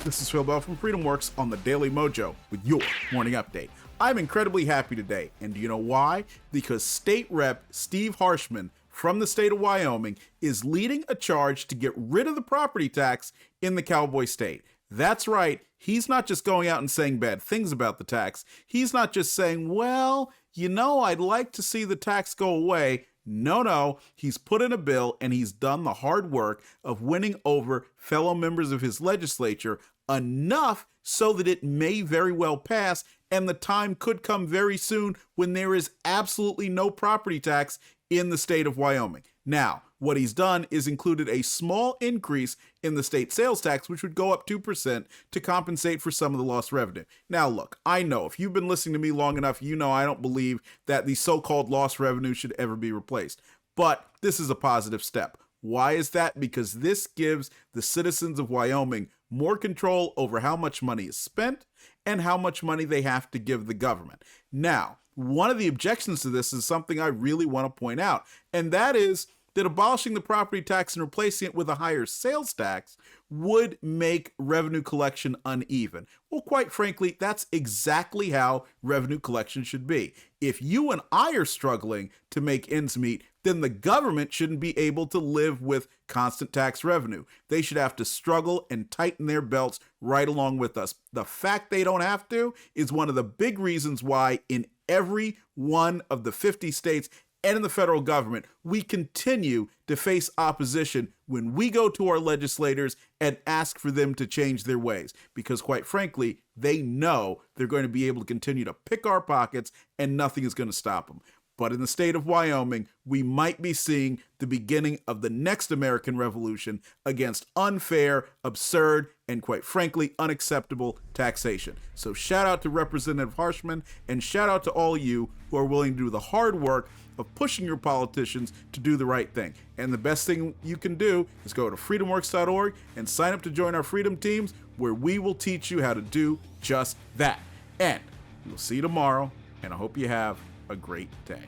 This is Phil Bell from Freedomworks on the Daily Mojo with your morning update. I'm incredibly happy today, and do you know why? Because State Rep Steve Harshman from the state of Wyoming is leading a charge to get rid of the property tax in the Cowboy State. That's right, he's not just going out and saying bad things about the tax. He's not just saying, well, I'd like to see the tax go away. No, he's put in a bill and he's done the hard work of winning over fellow members of his legislature enough so that it may very well pass, and the time could come very soon when there is absolutely no property tax in the state of Wyoming. Now, what he's done is included a small increase in the state sales tax, which would go up 2% to compensate for some of the lost revenue. Now, look, I know if you've been listening to me long enough, you know I don't believe that the so-called lost revenue should ever be replaced. But this is a positive step. Why is that? Because this gives the citizens of Wyoming more control over how much money is spent and how much money they have to give the government. Now, one of the objections to this is something I really want to point out, and that is that abolishing the property tax and replacing it with a higher sales tax would make revenue collection uneven. Well, quite frankly, that's exactly how revenue collection should be. If you and I are struggling to make ends meet, then the government shouldn't be able to live with constant tax revenue. They should have to struggle and tighten their belts right along with us. The fact they don't have to is one of the big reasons why in every one of the 50 states and in the federal government, we continue to face opposition when we go to our legislators and ask for them to change their ways. Because quite frankly, they know they're going to be able to continue to pick our pockets and nothing is going to stop them. But in the state of Wyoming, we might be seeing the beginning of the next American Revolution against unfair, absurd, and quite frankly, unacceptable taxation. So shout out to Representative Harshman and shout out to all you who are willing to do the hard work of pushing your politicians to do the right thing. And the best thing you can do is go to freedomworks.org and sign up to join our Freedom Teams, where we will teach you how to do just that. And we'll see you tomorrow, and I hope you have a great day.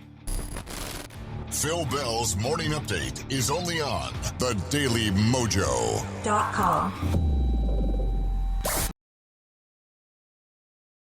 Phil Bell's Morning Update is only on the Daily Mojo.com.